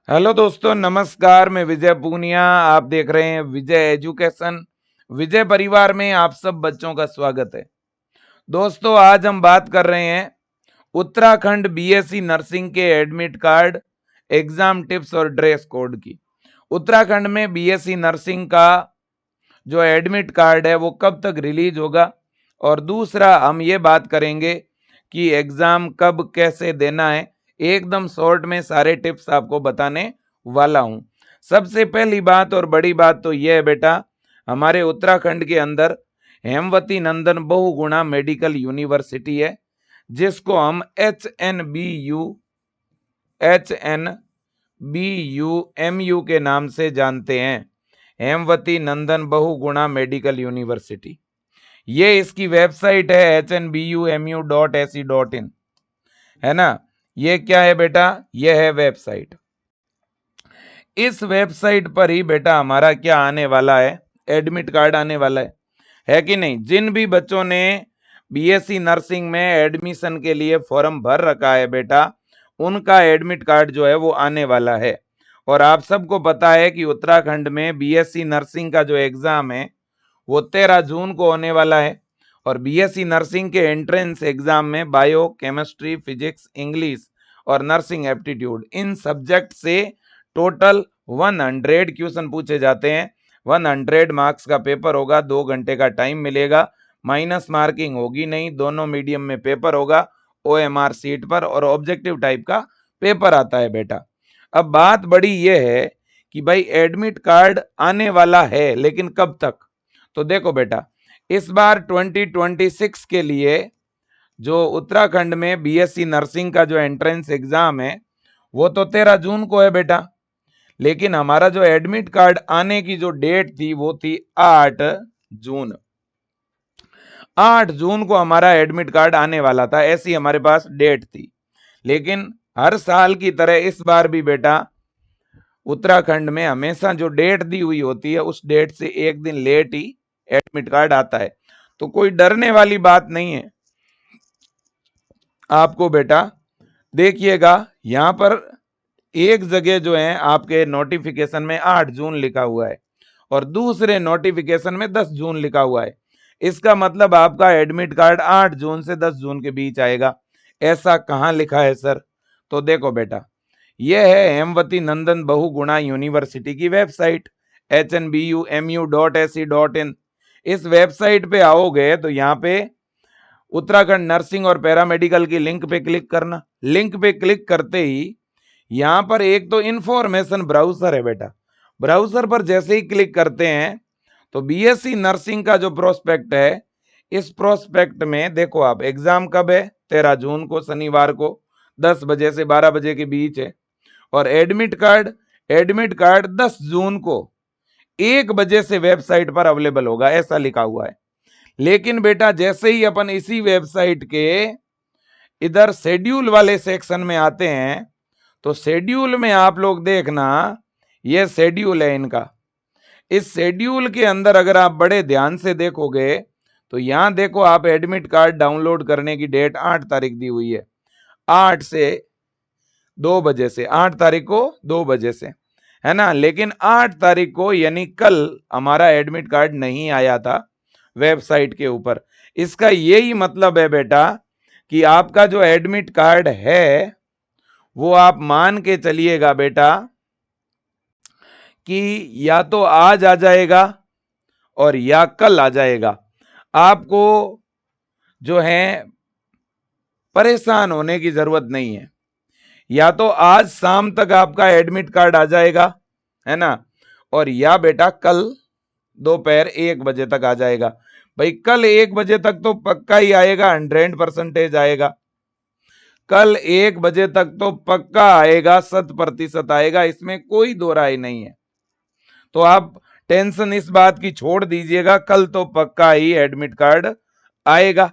Hello दोस्तों, नमस्कार। मैं विजय पूनिया, आप देख रहे हैं विजय एजुकेशन। विजय परिवार में आप सब बच्चों का स्वागत है। दोस्तों, आज हम बात कर रहे हैं उत्तराखंड बीएससी नर्सिंग के एडमिट कार्ड, एग्जाम टिप्स और ड्रेस कोड की। उत्तराखंड में बीएससी नर्सिंग का जो एडमिट कार्ड है वो कब तक रिलीज होगा, और दूसरा हम ये बात करेंगे कि एग्जाम कब कैसे देना है। एकदम शॉर्ट में सारे टिप्स आपको बताने वाला हूं। सबसे पहली बात और बड़ी बात तो यह है बेटा, हमारे उत्तराखंड के अंदर हेमवती नंदन बहुगुणा मेडिकल यूनिवर्सिटी है, जिसको हम HNBU के नाम से जानते हैं। हेमवती नंदन बहुगुणा मेडिकल यूनिवर्सिटी, ये इसकी वेबसाइट है HNBUMU.AC.in, है ना। ये क्या है बेटा, ये है वेबसाइट। इस वेबसाइट पर ही बेटा हमारा क्या आने वाला है, एडमिट कार्ड आने वाला है कि नहीं। जिन भी बच्चों ने बीएससी नर्सिंग में एडमिशन के लिए फॉर्म भर रखा है बेटा, उनका एडमिट कार्ड जो है वो आने वाला है। और आप सबको पता है कि उत्तराखंड में बीएससी नर्सिंग का जो एग्जाम है वो 13 जून को होने वाला है। और बीएससी नर्सिंग के एंट्रेंस एग्जाम में बायो, केमिस्ट्री, फिजिक्स, इंग्लिश और नर्सिंग एप्टीट्यूड, इन सब्जेक्ट से टोटल 100 क्वेश्चन पूछे जाते हैं। 100 मार्क्स का पेपर होगा, 2 घंटे का टाइम मिलेगा, माइनस मार्किंग होगी नहीं, दोनों मीडियम में पेपर होगा, OMR सीट पर, और ऑब्जेक्टिव टाइप का पेपर आता है बेटा। अब बात बड़ी ये है कि भाई एडमिट कार्ड आने वाला है, लेकिन कब तक। तो देखो बेटा, इस बार 2026 के लिए जो उत्तराखंड में बीएससी नर्सिंग का जो एंट्रेंस एग्जाम है वो तो 13 जून को है बेटा, लेकिन हमारा जो एडमिट कार्ड आने की जो डेट थी वो थी 8 जून। 8 जून को हमारा एडमिट कार्ड आने वाला था, ऐसी हमारे पास डेट थी। लेकिन हर साल की तरह इस बार भी बेटा उत्तराखंड में हमेशा जो डेट दी हुई होती है उस डेट से एक दिन लेट ही एडमिट कार्ड आता है। तो कोई डरने वाली बात नहीं है आपको बेटा। देखिएगा यहां पर एक जगह जो है आपके नोटिफिकेशन में 8 जून लिखा हुआ है और दूसरे नोटिफिकेशन में 10 जून लिखा हुआ है। इसका मतलब आपका एडमिट कार्ड 8 जून से 10 जून के बीच आएगा। ऐसा कहां लिखा है सर? तो देखो बेटा, यह है हेमवती नंदन बहुगुणा यूनिवर्सिटी की वेबसाइट HNBUMU.AC.in। इस वेबसाइट पे आओगे तो यहाँ पे उत्तराखंड नर्सिंग और पैरामेडिकल की लिंक पे क्लिक करना। लिंक पे क्लिक करते ही यहाँ पर एक तो इंफॉर्मेशन ब्राउजर है बेटा। ब्राउजर पर जैसे ही क्लिक करते हैं तो बीएससी नर्सिंग का जो प्रोस्पेक्ट है, इस प्रोस्पेक्ट में देखो आप, एग्जाम कब है, 13 जून को, शनिवार को 10 बजे से 12 बजे के बीच है। और एडमिट कार्ड 10 जून को 1 बजे से वेबसाइट पर अवेलेबल होगा, ऐसा लिखा हुआ है। लेकिन बेटा जैसे ही अपन इसी वेबसाइट के इधर शेड्यूल वाले सेक्शन में आते हैं तो शेड्यूल में आप लोग देखना, ये शेड्यूल है इनका। इस शेड्यूल के अंदर अगर आप बड़े ध्यान से देखोगे तो यहां देखो आप, एडमिट कार्ड डाउनलोड करने की डेट 8 तारीख दी हुई है, 8 से 2 बजे से, 8 तारीख को 2 बजे से, है ना। लेकिन 8 तारीख को यानी कल हमारा एडमिट कार्ड नहीं आया था वेबसाइट के ऊपर। इसका यही मतलब है बेटा कि आपका जो एडमिट कार्ड है वो आप मान के चलिएगा बेटा कि या तो आज आ जाएगा और या कल आ जाएगा। आपको जो है परेशान होने की जरूरत नहीं है। या तो आज शाम तक आपका एडमिट कार्ड आ जाएगा, है ना, और या बेटा कल दोपहर 1 बजे तक आ जाएगा। भाई कल 1 बजे तक तो पक्का ही आएगा, 100% आएगा। कल 1 बजे तक तो पक्का आएगा, 100% आएगा, इसमें कोई दो राय नहीं है। तो आप टेंशन इस बात की छोड़ दीजिएगा, कल तो पक्का ही एडमिट कार्ड आएगा।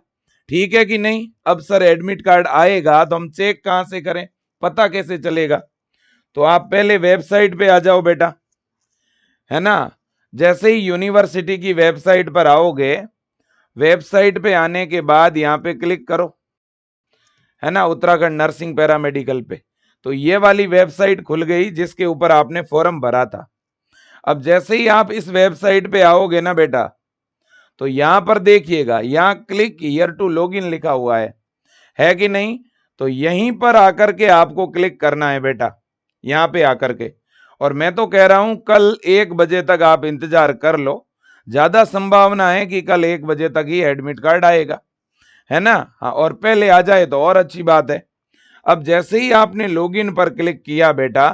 ठीक है कि नहीं? अब सर एडमिट कार्ड आएगा तो हम चेक कहां से करें, पता कैसे चलेगा? तो आप पहले वेबसाइट पे आ जाओ बेटा, है ना। जैसे ही यूनिवर्सिटी की वेबसाइट पर आओगे, वेबसाइट पे आने के बाद यहाँ पे क्लिक करो, है ना, उत्तराखंड नर्सिंग पैरामेडिकल पे। तो ये वाली वेबसाइट खुल गई जिसके ऊपर आपने फॉर्म भरा था। अब जैसे ही आप इस वेबसाइट पे आओगे ना बेटा, तो यहां पर देखिएगा, यहां क्लिक हियर टू लॉगिन लिखा हुआ है कि नहीं? तो यहीं पर आकर के आपको क्लिक करना है बेटा, यहां पे आकर के। और मैं तो कह रहा हूं कल 1 बजे तक आप इंतजार कर लो, ज्यादा संभावना है कि कल 1 बजे तक ही एडमिट कार्ड आएगा, है ना? हाँ, और पहले आ जाए तो और अच्छी बात है। अब जैसे ही आपने लॉगिन पर क्लिक किया बेटा,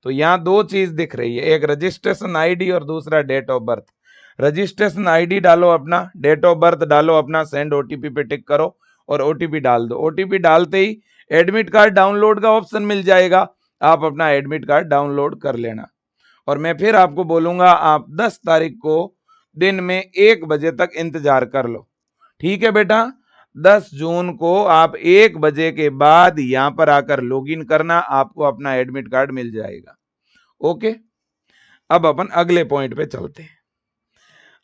तो यहाँ 2 चीज दिख रही है, एक रजिस्ट्रेशन आईडी और दूसरा date of birth. Registration ID डालो अपना, डेट ऑफ बर्थ डालो अपना, सेंड ओटीपी पे टिक करो और ओटीपी डाल दो। ओटीपी डालते ही एडमिट कार्ड डाउनलोड का ऑप्शन मिल जाएगा, आप अपना एडमिट कार्ड डाउनलोड कर लेना। और मैं फिर आपको बोलूंगा, आप 10 तारीख को दिन में 1 बजे तक इंतजार कर लो, ठीक है बेटा? 10 जून को आप 1 बजे के बाद यहां पर आकर लॉगिन करना, आपको अपना एडमिट कार्ड मिल जाएगा। ओके, अब अपन अगले पॉइंट पे चलते हैं।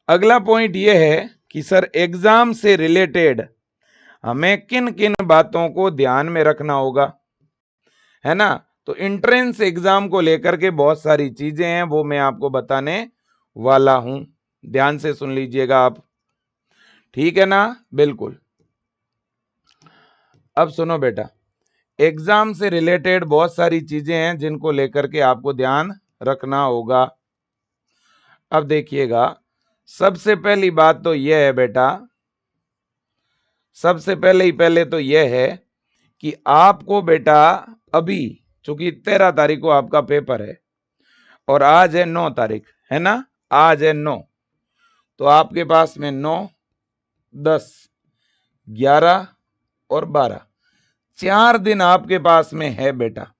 अगला पॉइंट यह है कि सर एग्जाम से रिलेटेड हमें किन किन बातों को ध्यान में रखना होगा, है ना? तो एंट्रेंस एग्जाम को लेकर के बहुत सारी चीजें हैं, वो मैं आपको बताने वाला हूं, ध्यान से सुन लीजिएगा आप, ठीक है ना? बिल्कुल। अब सुनो बेटा, एग्जाम से रिलेटेड बहुत सारी चीजें हैं जिनको लेकर के आपको ध्यान रखना होगा। अब देखिएगा, सबसे पहली बात तो यह है बेटा, सबसे पहले तो यह है कि आपको बेटा अभी, चूंकि 13 तारीख को आपका पेपर है और आज है 9 तारीख, है ना? आज है 9, तो आपके पास में 9, 10, 11 और 12, 4 दिन आपके पास में है बेटा।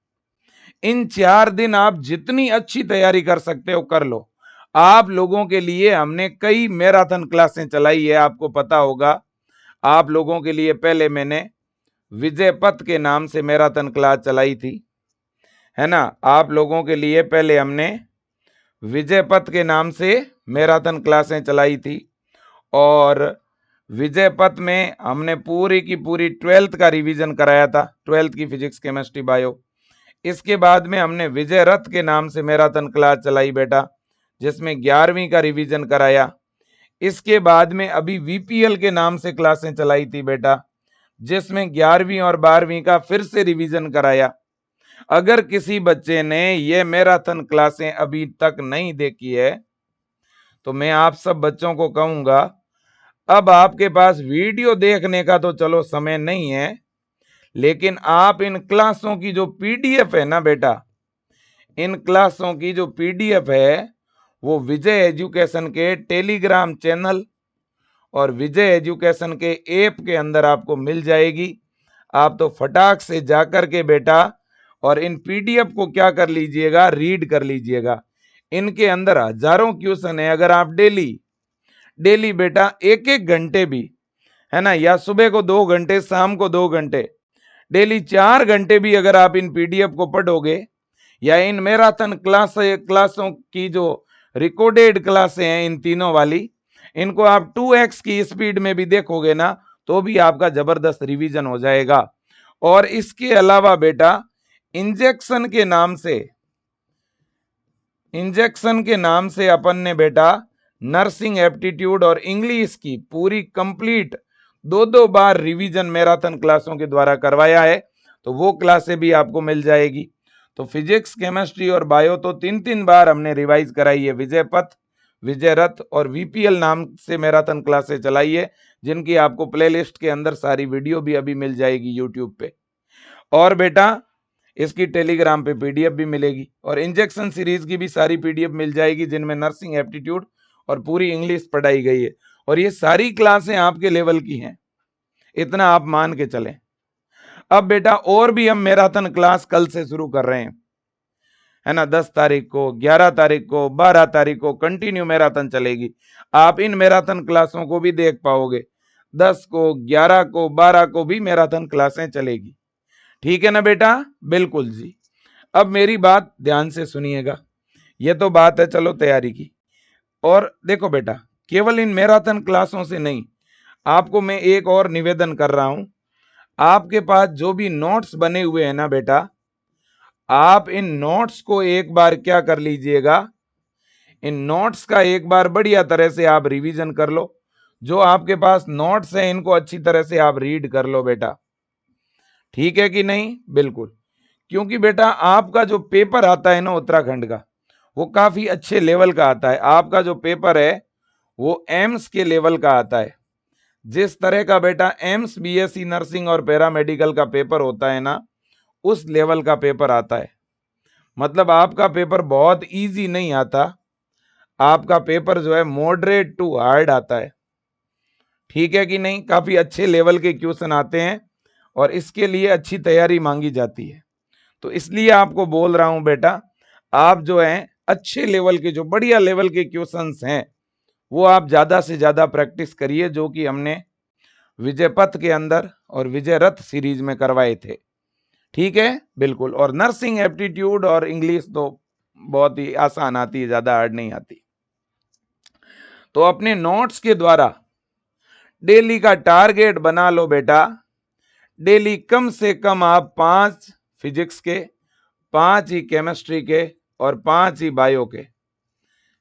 इन 4 दिन आप जितनी अच्छी तैयारी कर सकते हो कर लो। आप लोगों के लिए हमने कई मैराथन क्लासें चलाई है, आपको पता होगा। आप लोगों के लिए पहले मैंने विजय पथ के नाम से मैराथन क्लास चलाई थी, है ना? आप लोगों के लिए पहले हमने विजय पथ के नाम से मैराथन क्लासें चलाई थी, और विजय पथ में हमने पूरी की पूरी 12th का रिवीजन कराया था, 12th की फिजिक्स केमिस्ट्री बायो। इसके बाद में हमने विजय रथ के नाम से मैराथन क्लास चलाई बेटा, जिसमें 11वीं का रिवीजन कराया। इसके बाद में अभी वीपीएल के नाम से क्लासें चलाई थी बेटा, जिसमें 11वीं और 12वीं का फिर से रिवीजन कराया। अगर किसी बच्चे ने ये मैराथन क्लासें अभी तक नहीं देखी है, तो मैं आप सब बच्चों को कहूंगा, अब आपके पास वीडियो देखने का तो चलो समय नहीं है, लेकिन आप इन क्लासों की जो पीडीएफ है ना बेटा, इन क्लासों की जो पीडीएफ है वो विजय एजुकेशन के टेलीग्राम चैनल और विजय एजुकेशन के ऐप के अंदर आपको मिल जाएगी। आप तो फटाक से जाकर के बेटा और इन पीडीएफ को क्या कर लीजिएगा, रीड कर लीजिएगा। इनके अंदर हजारों क्वेश्चन है। अगर आप डेली बेटा 1-1 घंटे भी, है ना, या सुबह को 2 घंटे, शाम को 2 घंटे, डेली 4 घंटे भी अगर आप इन पीडीएफ को पढ़ोगे, या इन मैराथन क्लासों की जो रिकॉर्डेड क्लासें हैं इन तीनों वाली, इनको आप 2x की स्पीड में भी देखोगे ना, तो भी आपका जबरदस्त रिवीजन हो जाएगा। और इसके अलावा बेटा इंजेक्शन के नाम से अपन ने बेटा नर्सिंग एप्टीट्यूड और इंग्लिश की पूरी कंप्लीट 2-2 बार रिवीजन मैराथन क्लासों के द्वारा करवाया है, तो वो क्लासें भी आपको मिल जाएगी। तो फिजिक्स, केमिस्ट्री और बायो तो 3-3 बार हमने रिवाइज कराई है। विजय पथ, विजय रथ और वीपीएल नाम से मैराथन क्लासें चलाई है, जिनकी आपको प्लेलिस्ट के अंदर सारी वीडियो भी अभी मिल जाएगी यूट्यूब पे। और बेटा इसकी टेलीग्राम पे पीडीएफ भी मिलेगी, और इंजेक्शन सीरीज की भी सारी पीडीएफ मिल जाएगी, जिनमें नर्सिंग एप्टीट्यूड और पूरी इंग्लिश पढ़ाई गई है। और ये सारी क्लासें आपके लेवल की हैं, इतना आप मान के चलें। अब बेटा और भी हम मैराथन क्लास कल से शुरू कर रहे हैं, है ना? 10 तारीख को, 11 तारीख को, 12 तारीख को कंटिन्यू मैराथन चलेगी। आप इन मैराथन क्लासों को भी देख पाओगे। 10 को, 11 को, 12 को भी मैराथन क्लासें चलेगी, ठीक है ना बेटा? बिल्कुल जी। अब मेरी बात ध्यान से सुनिएगा, ये तो बात है चलो तैयारी की। और देखो बेटा, केवल इन मैराथन क्लासों से नहीं, आपको मैं एक और निवेदन कर रहा हूं। आपके पास जो भी नोट्स बने हुए हैं ना बेटा, आप इन नोट्स को एक बार क्या कर लीजिएगा, इन नोट्स का एक बार बढ़िया तरह से आप रिवीजन कर लो। जो आपके पास नोट्स हैं इनको अच्छी तरह से आप रीड कर लो बेटा, ठीक है कि नहीं? बिल्कुल, क्योंकि बेटा आपका जो पेपर आता है ना उत्तराखंड का, वो काफी अच्छे लेवल का आता है। आपका जो पेपर है वो एम्स के लेवल का आता है। जिस तरह का बेटा एम्स बीएससी नर्सिंग और पैरामेडिकल का पेपर होता है ना, उस लेवल का पेपर आता है। मतलब आपका पेपर बहुत इजी नहीं आता, आपका पेपर जो है मॉडरेट टू हार्ड आता है, ठीक है कि नहीं? काफी अच्छे लेवल के क्वेश्चन आते हैं और इसके लिए अच्छी तैयारी मांगी जाती है। तो इसलिए आपको बोल रहा हूं बेटा, आप जो है अच्छे लेवल के, जो बढ़िया लेवल के क्वेश्चंस हैं वो आप ज्यादा से ज्यादा प्रैक्टिस करिए, जो कि हमने विजय पथ के अंदर और विजय रथ सीरीज में करवाए थे, ठीक है? बिल्कुल। और नर्सिंग एप्टीट्यूड और इंग्लिश तो बहुत ही आसान आती है, ज्यादा हार्ड नहीं आती। तो अपने नोट्स के द्वारा डेली का टारगेट बना लो बेटा। डेली कम से कम आप 5 फिजिक्स के, 5 ही केमिस्ट्री के और 5 ही बायो के,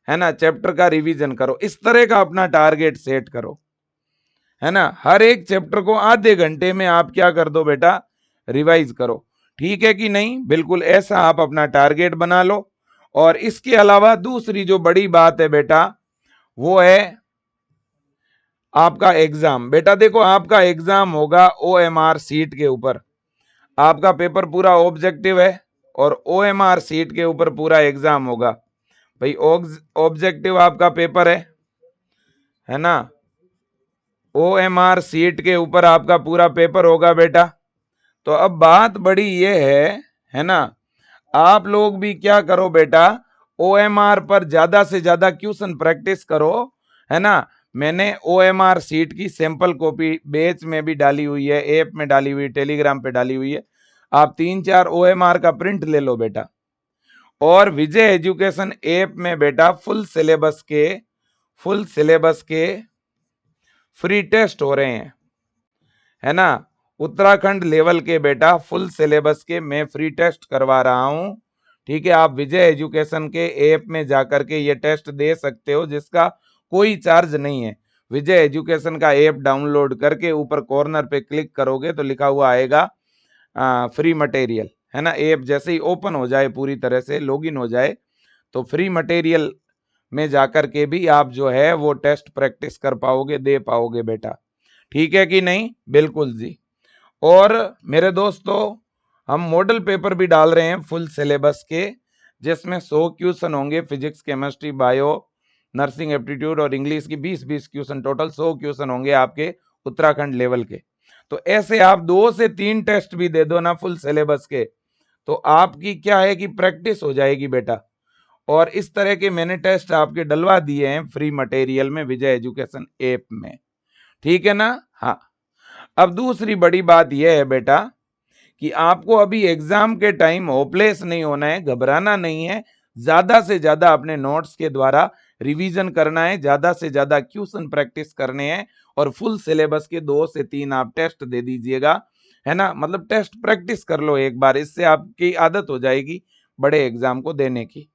है ना, चैप्टर का रिवीजन करो। इस तरह का अपना टारगेट सेट करो, है ना। हर एक चैप्टर को आधे घंटे में आप क्या कर दो बेटा, रिवाइज करो, ठीक है कि नहीं? बिल्कुल ऐसा आप अपना टारगेट बना लो। और इसके अलावा दूसरी जो बड़ी बात है बेटा, वो है आपका एग्जाम। बेटा देखो, आपका एग्जाम होगा ओएमआर सीट के ऊपर। आपका पेपर पूरा ऑब्जेक्टिव है और ओएमआर सीट के ऊपर पूरा एग्जाम होगा। भाई ऑब्जेक्टिव आपका पेपर है ना, ओएमआर सीट के ऊपर आपका पूरा पेपर होगा बेटा। तो अब बात बड़ी ये है ना, आप लोग भी क्या करो बेटा, ओएमआर पर ज्यादा से ज्यादा क्वेश्चन प्रैक्टिस करो, है ना। मैंने ओएमआर सीट की सैंपल कॉपी बैच में भी डाली हुई है, ऐप में डाली हुई, टेलीग्राम पे डाली हुई है। आप 3-4 ओएमआर का प्रिंट ले लो बेटा। और विजय एजुकेशन ऐप में बेटा फुल सिलेबस के फ्री टेस्ट हो रहे हैं, है ना। उत्तराखंड लेवल के बेटा फुल सिलेबस के मैं फ्री टेस्ट करवा रहा हूं, ठीक है। आप विजय एजुकेशन के ऐप में जाकर के ये टेस्ट दे सकते हो, जिसका कोई चार्ज नहीं है। विजय एजुकेशन का ऐप डाउनलोड करके ऊपर कॉर्नर पे क्लिक करोगे तो लिखा हुआ आएगा फ्री मटेरियल, है ना। ऐप जैसे ही ओपन हो जाए, पूरी तरह से लॉगिन हो जाए, तो फ्री मटेरियल में जाकर के भी आप जो है वो टेस्ट प्रैक्टिस कर पाओगे, दे पाओगे बेटा, ठीक है कि नहीं? बिल्कुल जी। और मेरे दोस्तों, हम मॉडल पेपर भी डाल रहे हैं फुल सिलेबस के, जिसमें 100 क्वेश्चन होंगे, physics, chemistry, bio, nursing aptitude और इंग्लिश की 20-20 क्वेश्चन, टोटल 100 क्वेश्चन होंगे आपके उत्तराखंड लेवल के। तो ऐसे आप 2 से 3 टेस्ट भी दे दो ना फुल सिलेबस के, तो आपकी क्या है कि प्रैक्टिस हो जाएगी बेटा। और इस तरह के मैंने टेस्ट आपके डलवा दिए हैं फ्री मटेरियल में, विजय एजुकेशन ऐप में, ठीक है ना। हाँ, अब दूसरी बड़ी बात यह है बेटा कि आपको अभी एग्जाम के टाइम होपलेस नहीं होना है, घबराना नहीं है। ज्यादा से ज्यादा अपने नोट्स के द्वारा रिवीजन करना है, ज्यादा से ज्यादा क्वेश्चन प्रैक्टिस करने हैं और फुल सिलेबस के 2 से 3 आप टेस्ट दे दीजिएगा, है ना। मतलब टेस्ट प्रैक्टिस कर लो एक बार, इससे आपकी आदत हो जाएगी बड़े एग्जाम को देने की,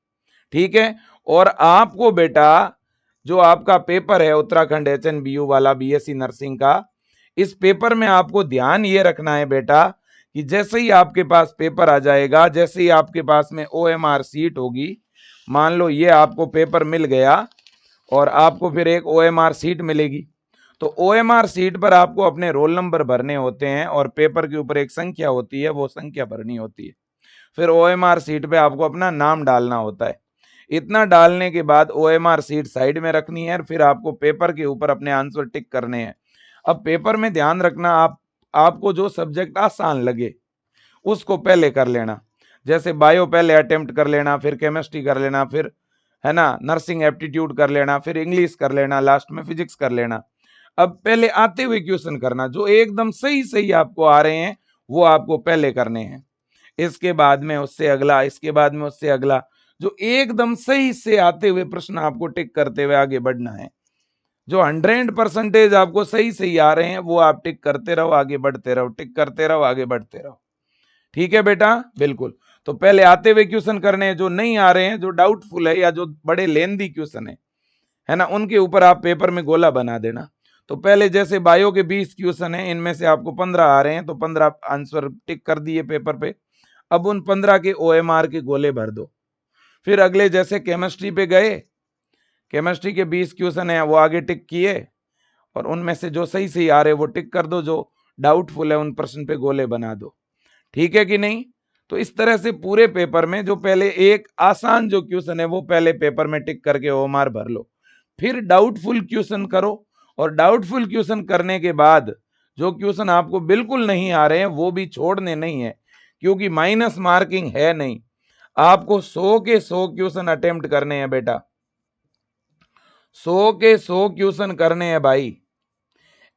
ठीक है। और आपको बेटा जो आपका पेपर है उत्तराखंड एचएनबीयू वाला बीएससी नर्सिंग का, इस पेपर में आपको ध्यान ये रखना है बेटा कि जैसे ही आपके पास पेपर आ जाएगा, जैसे ही आपके पास में ओएमआर सीट होगी, मान लो ये आपको पेपर मिल गया और आपको फिर एक ओएमआर सीट मिलेगी, तो ओएमआर सीट पर आपको अपने रोल नंबर भरने होते हैं और पेपर के ऊपर एक संख्या होती है, वो संख्या भरनी होती है। फिर ओएमआर सीट पे आपको अपना नाम डालना होता है। इतना डालने के बाद ओएमआर सीट साइड में रखनी है, फिर आपको पेपर के ऊपर अपने आंसर टिक करने हैं। अब पेपर में ध्यान रखना, आपको जो सब्जेक्ट आसान लगे उसको पहले कर लेना। जैसे बायो पहले अटेम्प्ट कर लेना, फिर केमिस्ट्री कर लेना, फिर है ना नर्सिंग एप्टीट्यूड कर लेना, फिर इंग्लिश कर लेना, लास्ट में फिजिक्स कर लेना। अब पहले आते हुए क्वेश्चन करना, जो एकदम सही सही आपको आ रहे हैं वो आपको पहले करने हैं, इसके बाद में उससे अगला, इसके बाद में उससे अगला। जो एकदम सही से आते हुए प्रश्न आपको टिक करते हुए आगे बढ़ना है। जो 100% आपको सही सही आ रहे हैं वो आप टिक करते रहो, आगे बढ़ते रहो, टिक करते रहो, आगे बढ़ते रहो, ठीक है बेटा, बिल्कुल। तो पहले आते हुए क्वेश्चन करने हैं, जो नहीं आ रहे हैं, जो डाउटफुल है या जो बड़े लेंदी क्वेश्चन है ना, उनके ऊपर आप पेपर में गोला बना देना। तो पहले जैसे बायो के 20 क्वेश्चन है, इनमें से आपको 15 आ रहे हैं, तो 15 आंसर टिक कर दिए पेपर पे। अब उन 15 के OMR के गोले भर दो। फिर अगले जैसे केमिस्ट्री पे गए, केमिस्ट्री के 20 क्वेश्चन है, वो आगे टिक किए, और उनमें से जो सही सही आ रहे वो टिक कर दो, जो डाउटफुल है उन प्रश्न पे गोले बना दो। ठीक है कि नहीं? तो इस तरह से पूरे पेपर में जो पहले एक आसान जो क्वेश्चन है वो पहले पेपर में टिक करके OMR भर लो, फिर डाउटफुल क्वेश्चन करो, और डाउटफुल क्वेश्चन करने के बाद जो क्वेश्चन आपको बिल्कुल नहीं आ रहे हैं वो भी छोड़ने नहीं है, क्योंकि माइनस मार्किंग है नहीं। आपको 100 के 100 क्वेश्चन अटेम्प्ट करने हैं बेटा, 100 के 100 क्वेश्चन करने हैं भाई,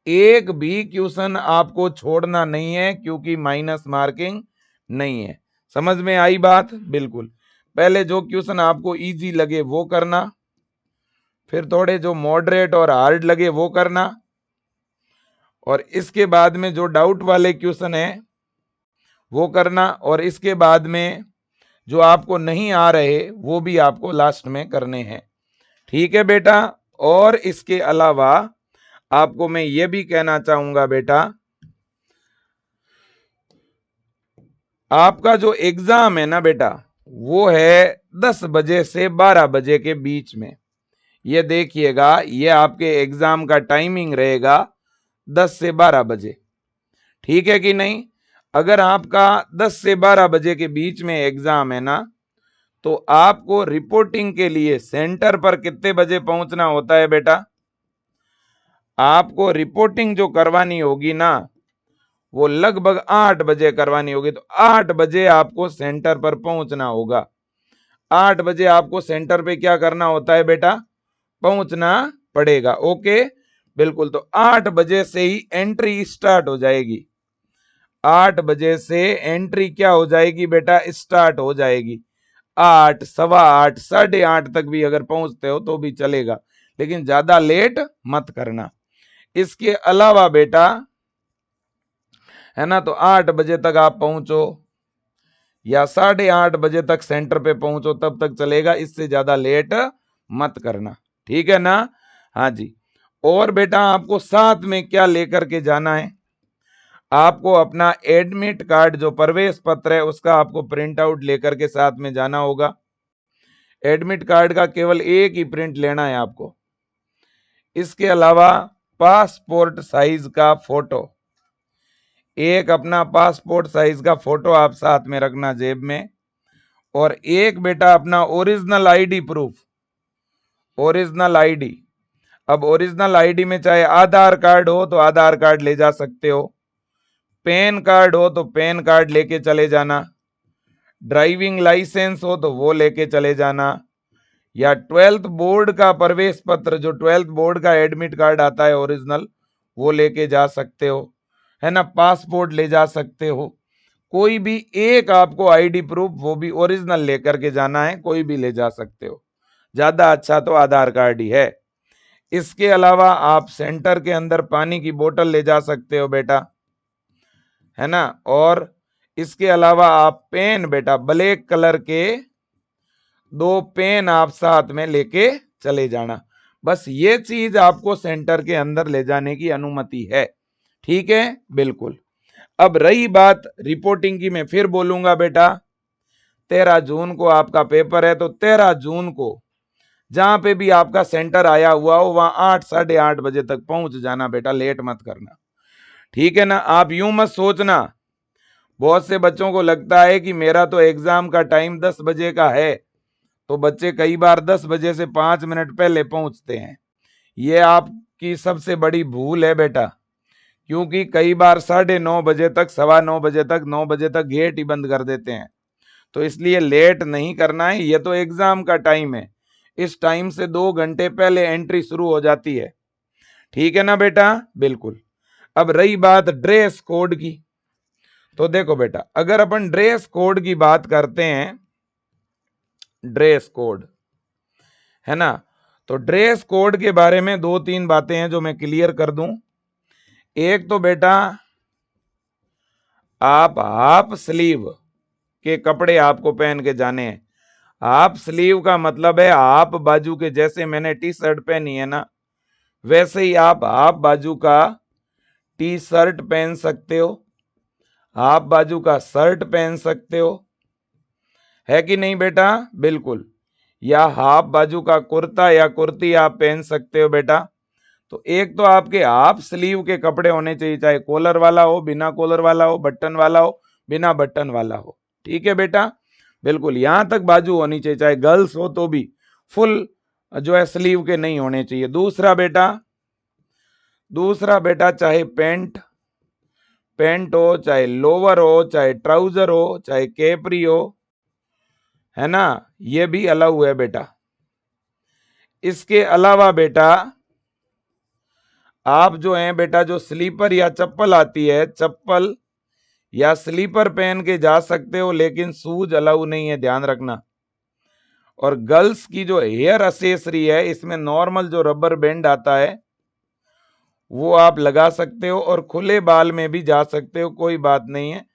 एक भी क्वेश्चन आपको छोड़ना नहीं है, क्योंकि माइनस मार्किंग नहीं है। समझ में आई बात? बिल्कुल। पहले जो क्वेश्चन आपको इजी लगे वो करना, फिर थोड़े जो मॉडरेट और हार्ड लगे वो करना, और इसके बाद में जो डाउट वाले क्वेश्चन है वो करना, और इसके बाद में जो आपको नहीं आ रहे वो भी आपको लास्ट में करने हैं। ठीक है बेटा? और इसके अलावा आपको मैं ये भी कहना चाहूंगा बेटा, आपका जो एग्जाम है ना बेटा, वो है 10 बजे से 12 बजे के बीच में। ये देखिएगा, ये आपके एग्जाम का टाइमिंग रहेगा 10 से 12 बजे। ठीक है कि नहीं? अगर आपका 10 से 12 बजे के बीच में एग्जाम है ना, तो आपको रिपोर्टिंग के लिए सेंटर पर कितने बजे पहुंचना होता है बेटा? आपको रिपोर्टिंग जो करवानी होगी ना, वो लगभग 8 बजे करवानी होगी। तो 8 बजे आपको सेंटर पर पहुंचना होगा। 8 बजे आपको सेंटर पे क्या करना होता है बेटा? पहुंचना पड़ेगा। ओके, बिल्कुल। तो 8 बजे से ही एंट्री स्टार्ट हो जाएगी। 8 बजे से एंट्री क्या हो जाएगी बेटा? स्टार्ट हो जाएगी। 8, 8:15, 8:30 तक भी अगर पहुंचते हो तो भी चलेगा, लेकिन ज्यादा लेट मत करना। इसके अलावा बेटा, है ना, तो 8 बजे तक आप पहुंचो या 8:30 बजे तक सेंटर पे पहुंचो, तब तक चलेगा, इससे ज्यादा लेट मत करना। ठीक है ना? हाँ जी। और बेटा आपको साथ में क्या लेकर के जाना है? आपको अपना एडमिट कार्ड जो प्रवेश पत्र है उसका आपको प्रिंट आउट लेकर के साथ में जाना होगा। एडमिट कार्ड का केवल एक ही प्रिंट लेना है आपको। इसके अलावा पासपोर्ट साइज का फोटो, एक अपना पासपोर्ट साइज का फोटो आप साथ में रखना जेब में, और एक बेटा अपना original ID proof, original ID. अब ओरिजिनल आईडी में चाहे आधार कार्ड हो तो आधार कार्ड ले जा सकते हो, पैन कार्ड हो तो पैन कार्ड लेके चले जाना, ड्राइविंग लाइसेंस हो तो वो लेके चले जाना, या 12th बोर्ड का प्रवेश पत्र, जो 12th बोर्ड का एडमिट कार्ड आता है ओरिजिनल, वो लेके जा सकते हो, है ना। पासपोर्ट ले जा सकते हो, कोई भी एक आपको आईडी प्रूफ वो भी ओरिजिनल लेकर के जाना है, कोई भी ले जा सकते हो। ज्यादा अच्छा तो आधार कार्ड ही है। इसके अलावा आप सेंटर के अंदर पानी की बोतल ले जा सकते हो बेटा, है ना। और इसके अलावा आप पेन बेटा, ब्लैक कलर के 2 पेन आप साथ में लेके चले जाना। बस ये चीज आपको सेंटर के अंदर ले जाने की अनुमति है। ठीक है, बिल्कुल। अब रही बात रिपोर्टिंग की, मैं फिर बोलूंगा बेटा, 13 जून को आपका पेपर है, तो 13 जून को जहां पे भी आपका सेंटर आया हुआ हो वहां 8, 8:30 बजे तक पहुंच जाना बेटा, लेट मत करना। ठीक है ना? आप यूं मत सोचना, बहुत से बच्चों को लगता है कि मेरा तो एग्जाम का टाइम 10 बजे का है, तो बच्चे कई बार 10 बजे से 5 मिनट पहले पहुंचते हैं। ये आपकी सबसे बड़ी भूल है बेटा, क्योंकि कई बार 9:30 बजे तक, 9:15 बजे तक, 9 बजे तक गेट ही बंद कर देते हैं। तो इसलिए लेट नहीं करना है, ये तो एग्जाम का टाइम है, इस टाइम से 2 घंटे पहले एंट्री शुरू हो जाती है। ठीक है ना बेटा? बिल्कुल। अब रही बात ड्रेस कोड की, तो देखो बेटा, अगर अपन ड्रेस कोड की बात करते हैं, ड्रेस कोड, है ना, तो ड्रेस कोड के बारे में 2-3 बातें हैं जो मैं क्लियर कर दूं। एक तो बेटा आप हाफ स्लीव के कपड़े आपको पहन के जाने हैं। हाफ स्लीव का मतलब है हाफ बाजू के, जैसे मैंने टी शर्ट पहनी है ना, वैसे ही आप हाफ बाजू का टी शर्ट पहन सकते हो, हाफ बाजू का शर्ट पहन सकते हो, है कि नहीं बेटा? बिल्कुल। या हाफ बाजू का कुर्ता या कुर्ती आप पहन सकते हो बेटा। तो एक तो आपके हाफ स्लीव के कपड़े होने चाहिए, चाहे कॉलर वाला हो, बिना कॉलर वाला हो, बटन वाला हो, बिना बटन वाला हो। ठीक है बेटा, बिल्कुल। यहां तक बाजू होनी चाहिए, चाहे गर्ल्स हो तो भी फुल जो है स्लीव के नहीं होने चाहिए। दूसरा बेटा चाहे पैंट हो, चाहे लोअर हो, चाहे ट्राउजर हो, चाहे कैपरी हो, है ना, ये भी अलाउ है बेटा। इसके अलावा बेटा आप जो है बेटा, जो स्लीपर या चप्पल आती है, चप्पल या स्लीपर पहन के जा सकते हो, लेकिन शूज अलाउ नहीं है, ध्यान रखना। और गर्ल्स की जो हेयर एसेसरी है, इसमें नॉर्मल जो रबर बैंड आता है वो आप लगा सकते हो, और खुले बाल में भी जा सकते हो, कोई बात नहीं है।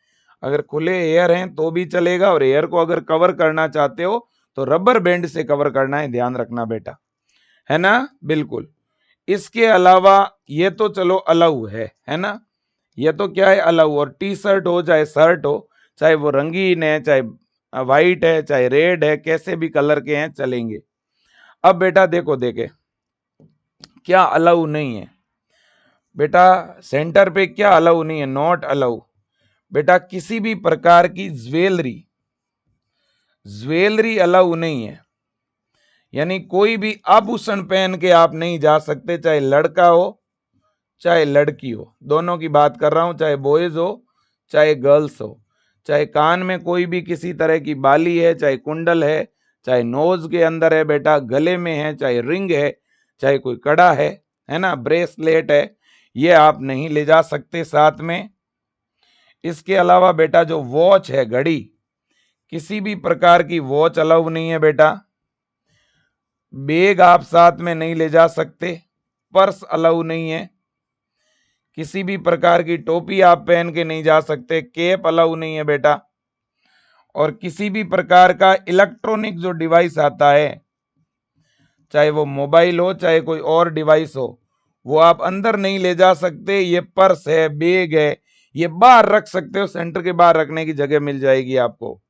अगर खुले हेयर हैं तो भी चलेगा, और हेयर को अगर कवर करना चाहते हो तो रबर बैंड से कवर करना है, ध्यान रखना बेटा, है ना? बिल्कुल। इसके अलावा ये तो चलो अलाउ है ना, ये तो क्या है, अलाउ। और टी शर्ट हो चाहे शर्ट हो, चाहे वो रंगीन है, चाहे व्हाइट है, चाहे रेड है, कैसे भी कलर के हैं चलेंगे। अब बेटा देखो, देखे क्या अलाउ नहीं है बेटा, सेंटर पे क्या अलाउ नहीं है, नॉट अलाउ बेटा, किसी भी प्रकार की ज्वेलरी अलाउ नहीं है। यानी कोई भी आभूषण पहन के आप नहीं जा सकते, चाहे लड़का हो चाहे लड़की हो, दोनों की बात कर रहा हूं, चाहे बॉयज हो चाहे गर्ल्स हो। चाहे कान में कोई भी किसी तरह की बाली है, चाहे कुंडल है, चाहे नोज के अंदर है बेटा, गले में है, चाहे रिंग है, चाहे कोई कड़ा है ना, ब्रेसलेट है, ये आप नहीं ले जा सकते साथ में। इसके अलावा बेटा जो वॉच है, घड़ी, किसी भी प्रकार की वॉच अलाउ नहीं है बेटा। बैग आप साथ में नहीं ले जा सकते, पर्स अलाउ नहीं है, किसी भी प्रकार की टोपी आप पहन के नहीं जा सकते, कैप अलाउ नहीं है बेटा। और किसी भी प्रकार का इलेक्ट्रॉनिक जो डिवाइस आता है, चाहे वो मोबाइल हो चाहे कोई और डिवाइस हो, वो आप अंदर नहीं ले जा सकते। ये पर्स है, बैग है, ये बाहर रख सकते हो, सेंटर के बाहर रखने की जगह मिल जाएगी आपको,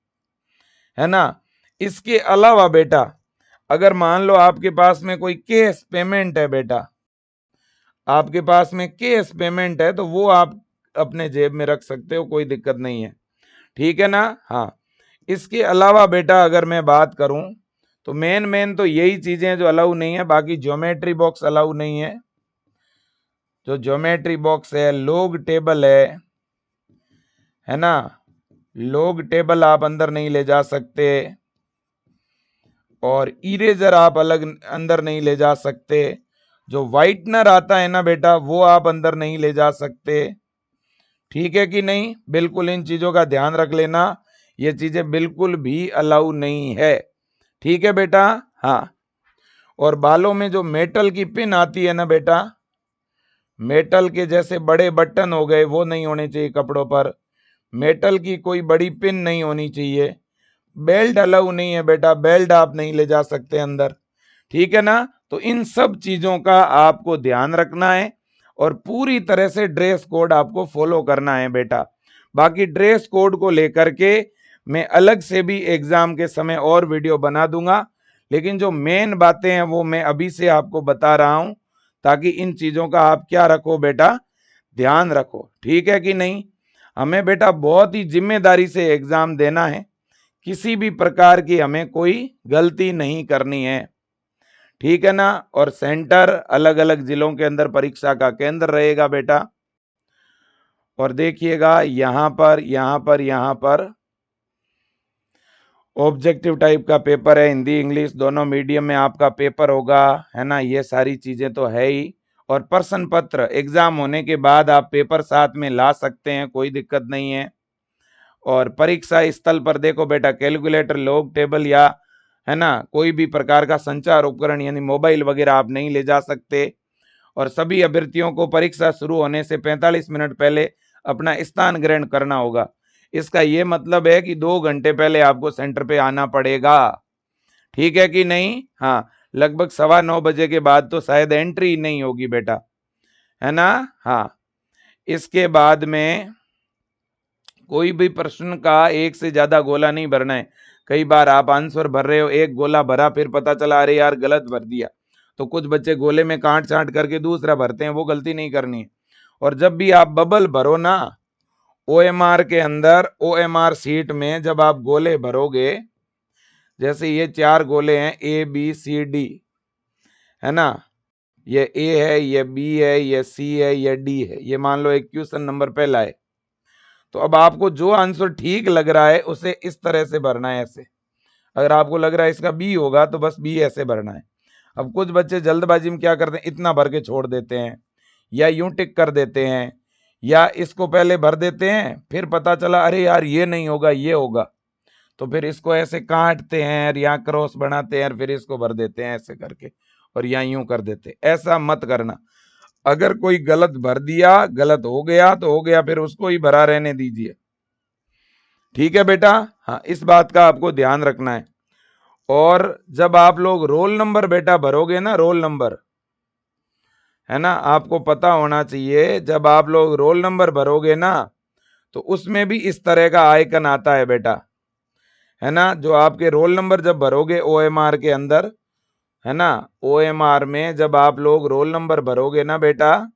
है ना। इसके अलावा बेटा अगर मान लो आपके पास में कोई कैश पेमेंट है बेटा, आपके पास में कैश पेमेंट है, तो वो आप अपने जेब में रख सकते हो, कोई दिक्कत नहीं है। ठीक है ना? हाँ। इसके अलावा बेटा अगर मैं बात करूं तो मेन तो यही चीजें जो अलाउ नहीं है, बाकी ज्योमेट्री बॉक्स अलाउ नहीं है। जो ज्योमेट्री बॉक्स है, लॉग टेबल है ना, लॉग टेबल आप अंदर नहीं ले जा सकते, और इरेजर आप अलग अंदर नहीं ले जा सकते। जो व्हाइटनर आता है ना बेटा, वो आप अंदर नहीं ले जा सकते। ठीक है कि नहीं? बिल्कुल इन चीजों का ध्यान रख लेना, ये चीजें बिल्कुल भी अलाउ नहीं है। ठीक है बेटा? हाँ। और बालों में जो मेटल की पिन आती है ना बेटा, मेटल के जैसे बड़े बटन हो गए, वो नहीं होने चाहिए कपड़ों पर। मेटल की कोई बड़ी पिन नहीं होनी चाहिए। बेल्ट अलाउ नहीं है बेटा, बेल्ट आप नहीं ले जा सकते अंदर। ठीक है ना? तो इन सब चीजों का आपको ध्यान रखना है, और पूरी तरह से ड्रेस कोड आपको फॉलो करना है बेटा। बाकी ड्रेस कोड को लेकर के मैं अलग से भी एग्जाम के समय और वीडियो बना दूंगा, लेकिन जो मेन बातें हैं वो मैं अभी से आपको बता रहा हूं, ताकि इन चीजों का आप क्या रखो बेटा, ध्यान रखो। ठीक है कि नहीं? हमें बेटा बहुत ही जिम्मेदारी से एग्जाम देना है, किसी भी प्रकार की हमें कोई गलती नहीं करनी है। ठीक है ना? और सेंटर अलग अलग जिलों के अंदर परीक्षा का केंद्र रहेगा बेटा। और देखिएगा यहाँ पर ऑब्जेक्टिव टाइप का पेपर है, हिंदी इंग्लिश दोनों मीडियम में आपका पेपर होगा, है ना। ये सारी चीजें तो है ही। और प्रश्न पत्र एग्जाम होने के बाद आप पेपर साथ में ला सकते हैं, कोई दिक्कत नहीं है। और परीक्षा स्थल पर देखो बेटा, कैलकुलेटर, लॉग टेबल या है ना कोई भी प्रकार का संचार उपकरण यानी मोबाइल वगैरह आप नहीं ले जा सकते। और सभी अभ्यर्थियों को परीक्षा शुरू होने से 45 मिनट पहले अपना स्थान ग्रहण करना होगा। इसका ये मतलब है कि 2 घंटे पहले आपको सेंटर पे आना पड़ेगा। ठीक है कि नहीं? हाँ, लगभग 9:15 के बाद तो शायद एंट्री नहीं होगी बेटा, है ना? हाँ, इसके बाद में कोई भी प्रश्न का एक से ज्यादा गोला नहीं भरना है। कई बार आप आंसर भर रहे हो, एक गोला भरा, फिर पता चला अरे यार गलत भर दिया, तो कुछ बच्चे गोले में काट छांट करके दूसरा भरते हैं, वो गलती नहीं करनी है। और जब भी आप बबल भरो ना, ओएमआर के अंदर, ओएमआर सीट में जब आप गोले भरोगे, जैसे ये 4 गोले हैं ABCD, है ना? ये ए है, ये बी है, ये सी है, ये डी है, ये मान लो एक क्वेश्चन नंबर पहला है। तो अब आपको जो आंसर ठीक लग रहा है उसे इस तरह से भरना है, ऐसे। अगर आपको लग रहा है इसका बी होगा तो बस बी ऐसे भरना है। अब कुछ बच्चे जल्दबाजी में क्या करते हैं, इतना भर के छोड़ देते हैं, या यूं टिक कर देते हैं, या इसको पहले भर देते हैं, फिर पता चला अरे यार ये नहीं होगा, ये होगा, तो फिर इसको ऐसे काटते हैं, या क्रॉस बनाते हैं, फिर इसको भर देते हैं ऐसे करके, और या यूं कर देते हैं। ऐसा मत करना। अगर कोई गलत भर दिया, गलत हो गया तो हो गया, फिर उसको ही भरा रहने दीजिए। ठीक है बेटा? हाँ, इस बात का आपको ध्यान रखना है। और जब आप लोग रोल नंबर बेटा भरोगे ना, रोल नंबर, है ना, आपको पता होना चाहिए, जब आप लोग रोल नंबर भरोगे ना, तो उसमें भी इस तरह का आइकन आता है बेटा, है ना? जो आपके रोल नंबर जब भरोगे ओएमआर के अंदर, है ना, ओएमआर में जब आप लोग रोल नंबर भरोगे ना बेटा,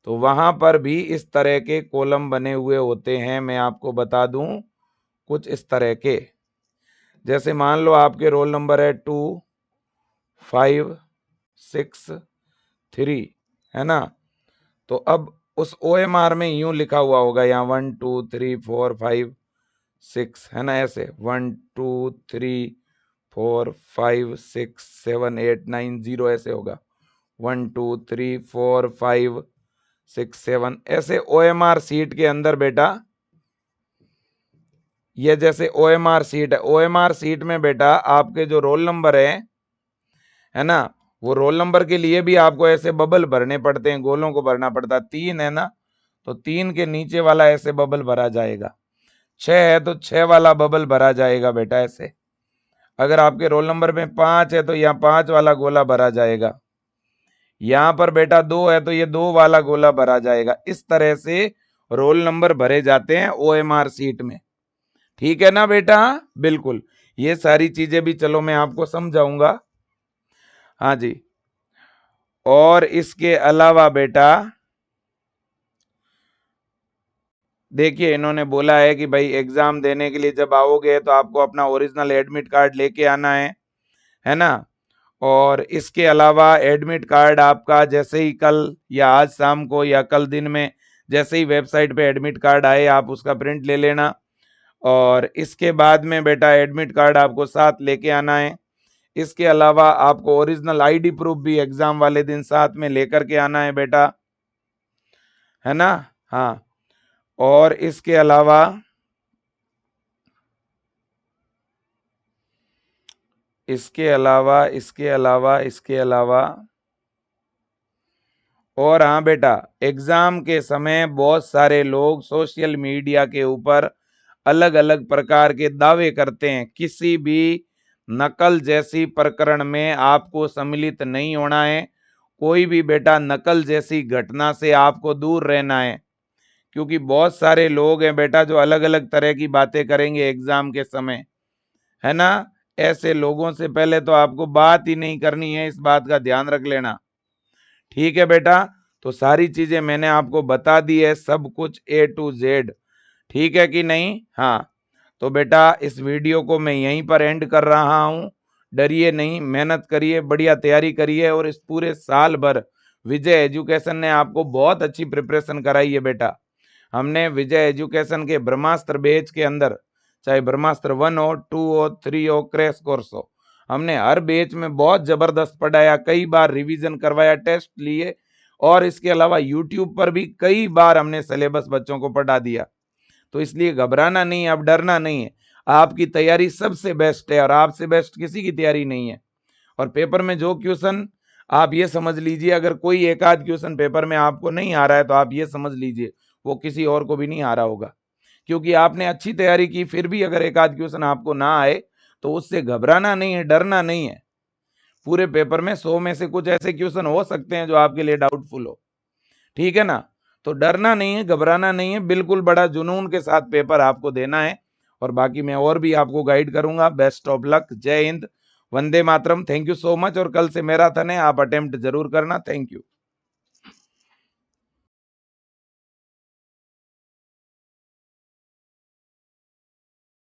तो वहां पर भी इस तरह के कॉलम बने हुए होते हैं। मैं आपको बता दूं, कुछ इस तरह के, जैसे मान लो आपके रोल नंबर है 2563, है ना? तो अब उस ओएमआर में यूं लिखा हुआ होगा, यहाँ 1 2 3 4 5 6, है ना, ऐसे 1 2 3 4 5 6 7 8 9 0, ऐसे होगा 1 2 3 4 5 6 7, ऐसे ओएमआर सीट के अंदर बेटा, ये जैसे ओएमआर सीट है, ओएमआर सीट में बेटा आपके जो रोल नंबर है ना, वो रोल नंबर के लिए भी आपको ऐसे बबल भरने पड़ते हैं, गोलों को भरना पड़ता है। 3 है ना, तो 3 के नीचे वाला ऐसे बबल भरा जाएगा। 6 है तो 6 वाला बबल भरा जाएगा बेटा, ऐसे। अगर आपके रोल नंबर में 5 है तो यहाँ 5 वाला गोला भरा जाएगा। यहाँ पर बेटा 2 है तो ये 2 वाला गोला भरा जाएगा। इस तरह से रोल नंबर भरे जाते हैं ओएमआर सीट में। ठीक है ना बेटा? बिल्कुल। ये सारी चीजें भी चलो मैं आपको समझाऊंगा। हाँ जी। और इसके अलावा बेटा देखिए, इन्होंने बोला है कि भाई एग्जाम देने के लिए जब आओगे तो आपको अपना ओरिजिनल एडमिट कार्ड लेके आना है ना? और इसके अलावा एडमिट कार्ड आपका जैसे ही कल या आज शाम को या कल दिन में जैसे ही वेबसाइट पे एडमिट कार्ड आए, आप उसका प्रिंट ले लेना। और इसके बाद में बेटा एडमिट कार्ड आपको साथ लेके आना है। इसके अलावा आपको ओरिजिनल आईडी प्रूफ भी एग्जाम वाले दिन साथ में लेकर के आना है बेटा, है ना? हाँ। और इसके अलावा इसके अलावा और हाँ बेटा, एग्जाम के समय बहुत सारे लोग सोशल मीडिया के ऊपर अलग अलग प्रकार के दावे करते हैं। किसी भी नकल जैसी प्रकरण में आपको सम्मिलित नहीं होना है। कोई भी बेटा नकल जैसी घटना से आपको दूर रहना है, क्योंकि बहुत सारे लोग हैं बेटा जो अलग अलग तरह की बातें करेंगे एग्जाम के समय, है ना? ऐसे लोगों से पहले तो आपको बात ही नहीं करनी है, इस बात का ध्यान रख लेना। ठीक है बेटा? तो सारी चीजें मैंने आपको बता दी है, सब कुछ A to Z। ठीक है कि नहीं? हाँ। तो बेटा इस वीडियो को मैं यहीं पर एंड कर रहा हूं। डरिए नहीं, मेहनत करिए, बढ़िया तैयारी करिए, और इस पूरे साल भर विजय एजुकेशन ने आपको बहुत अच्छी प्रिपरेशन कराई है बेटा। हमने विजय एजुकेशन के ब्रह्मास्त्र बैच के अंदर, चाहे ब्रह्मास्त्र 1 हो, 2 हो, 3 हो, क्रैश कोर्स हो, हमने हर बैच में बहुत जबरदस्त पढ़ाया, कई बार रिवीजन करवाया, टेस्ट लिए, और इसके अलावा यूट्यूब पर भी कई बार हमने सिलेबस बच्चों को पढ़ा दिया। तो इसलिए घबराना नहीं है, अब डरना नहीं है। आपकी तैयारी सबसे बेस्ट है, और आपसे बेस्ट किसी की तैयारी नहीं है। और पेपर में जो क्वेश्चन, आप ये समझ लीजिए, अगर कोई एक आध क्वेश्चन पेपर में आपको नहीं आ रहा है तो आप ये समझ लीजिए वो किसी और को भी नहीं आ रहा होगा, क्योंकि आपने अच्छी तैयारी की फिर भी अगर एक आध क्वेश्चन आपको ना आए तो उससे घबराना नहीं है, डरना नहीं है। पूरे पेपर में 100 में से कुछ ऐसे क्वेश्चन हो सकते हैं जो आपके लिए डाउटफुल हो, ठीक है ना। तो डरना नहीं है, घबराना नहीं है, बिल्कुल बड़ा जुनून के साथ पेपर आपको देना है। और बाकी मैं और भी आपको गाइड करूंगा। बेस्ट ऑफ लक, जय Hind, Vande Mataram, thank you so much. और कल से मैराथन है, आप अटेम्प्ट जरूर करना। Thank you.